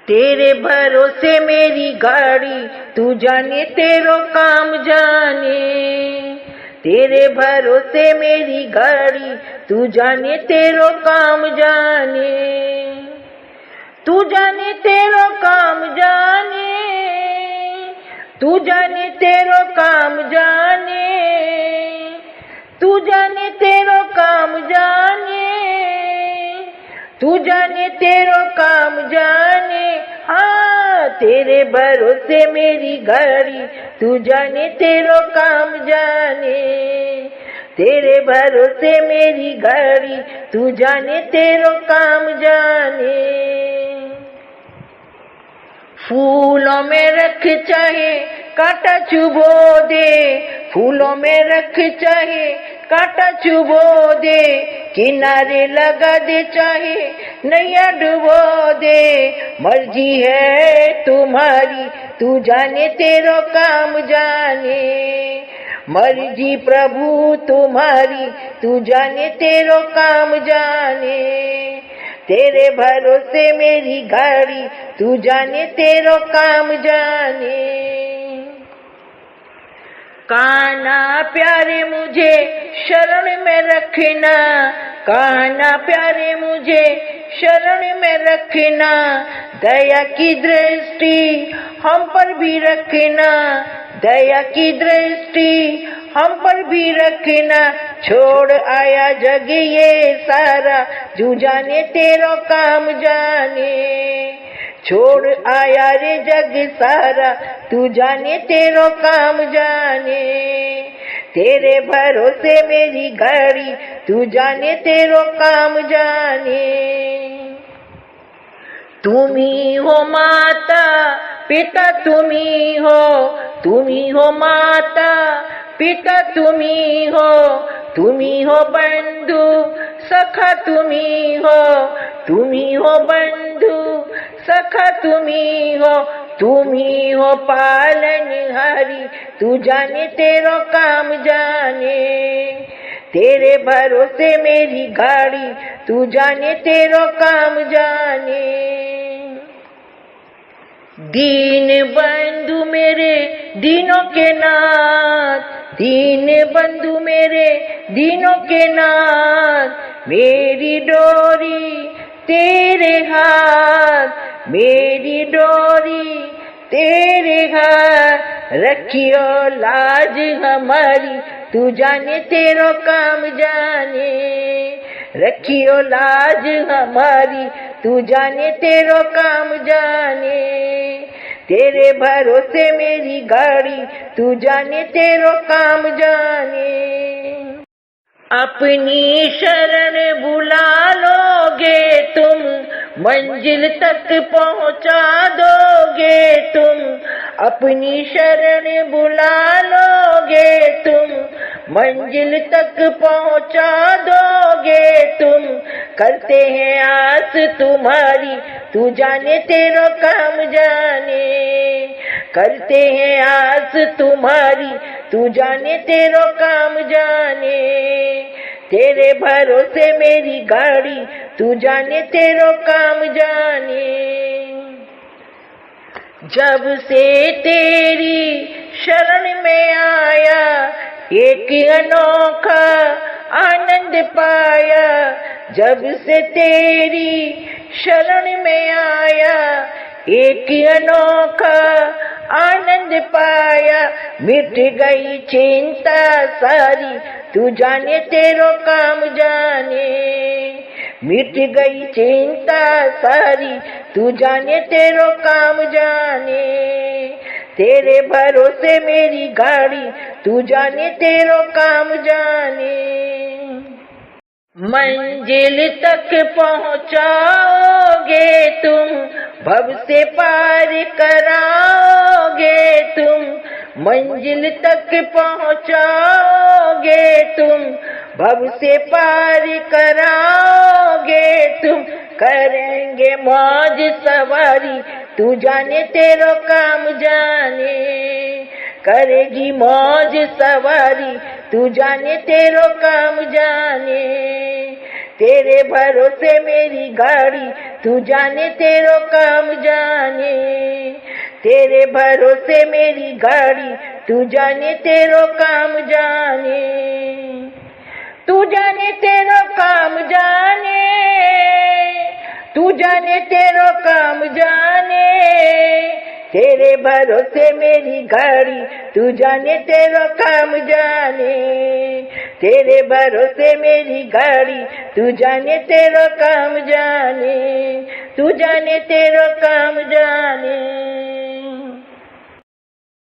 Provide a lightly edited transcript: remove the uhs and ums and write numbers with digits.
तेरे भरोसे मेरी गाड़ी, तू जाने तेरो काम जाने। तेरे भरोसे मेरी गाड़ी, तू जाने तेरो काम जाने। तू जाने तेरो काम जाने, तू जाने तेरो काम जाने, तू जाने तेरो काम जाने, तू जाने तेरो काम जाने। हाँ, तेरे भरोसे मेरी गाड़ी, तू जाने तेरो काम जाने। तेरे भरोसे मेरी गाड़ी, तू जाने तेरो काम जाने। फूलों में रख चाहे कांटा चुभो दे, फूलों में रख चाहे कांटा चुभो दे, किनारे लगा दे चाहे नैया डुबो दे। मर्जी है तुम्हारी, तू जाने तेरो काम जाने। मर्जी प्रभु तुम्हारी, तू जाने तेरो काम जाने। तेरे भरोसे मेरी गाड़ी, तू जाने तेरो काम जाने। कान्हा प्यारे मुझे शरण में रखना, कान्हा प्यारे मुझे शरण में रखना। दया की दृष्टि हम पर भी रखना, दया की दृष्टि हम पर भी रखना। छोड़ आया जग ये सारा, तू जाने तेरो काम जाने। छोड़ आया रे जग सारा, तू जाने तेरो काम जाने। तेरे भरोसे मेरी गाड़ी, तू जाने तेरो काम जाने। तुम्ही हो माता पिता, तुम्ही हो, तुम्ही हो माता पिता, तुम्ही हो, तुम्ही हो बंधु सखा, तुम्ही हो, तुम्ही हो बंधु सखा, तुम्ही हो, तुम्ही हो पालनहारी, तू जाने तेरो काम जाने। तेरे भरोसे मेरी गाड़ी, तू जाने तेरो काम जाने। दीन बंधु मेरे दीनों के नाथ, दीन बंधु मेरे दीनों के नाथ। मेरी डोरी तेरे हाथ, मेरी डोरी तेरे हाथ। रखियो लाज हमारी, तू जाने तेरो काम जाने। रखियो लाज हमारी, तू जाने तेरो काम जाने। तेरे भरोसे मेरी गाड़ी, तू जाने तेरो काम जाने। अपनी शरण बुला लोगे तुम, मंजिल तक पहुंचा दोगे तुम। अपनी शरण बुला लोगे तुम, मंजिल तक पहुंचा दोगे तुम। करते हैं आस तुम्हारी, तू जाने तेरो काम जाने। करते हैं आस तुम्हारी, तू जाने तेरो काम जाने। तेरे भरोसे मेरी गाड़ी, तू जाने तेरो काम जाने। जब से तेरी शरण में आया, एक अनोखा आनंद पाया। जब से तेरी शरण में आया, एक अनोखा आनंद पाया। मिट गई चिंता सारी, तू जाने तेरो काम जाने। मिट गई चिंता सारी, तू जाने तेरो काम जाने। तेरे भरोसे मेरी गाड़ी, तू जाने तेरो काम जाने। मंजिल तक पहुंचाओगे तुम, भव से पार कराओगे तुम। मंजिल तक पहुंचाओगे तुम, भव से पार कराओगे तुम। करेंगे मौज सवारी, तू जाने तेरो काम जाने। करेगी मौज सवारी, तू जाने तेरो काम जाने। तेरे भरोसे मेरी गाड़ी, तू जाने तेरो काम जाने। तेरे भरोसे मेरी गाड़ी, तू जाने तेरो काम जाने। तू जाने तेरो काम जाने, तू जाने तेरो काम जाने। तेरे भरोसे मेरी गाड़ी, तू जाने तेरो काम जाने। तेरे भरोसे मेरी गाड़ी, तू जाने तेरो काम जाने। तू जाने तेरो काम जाने।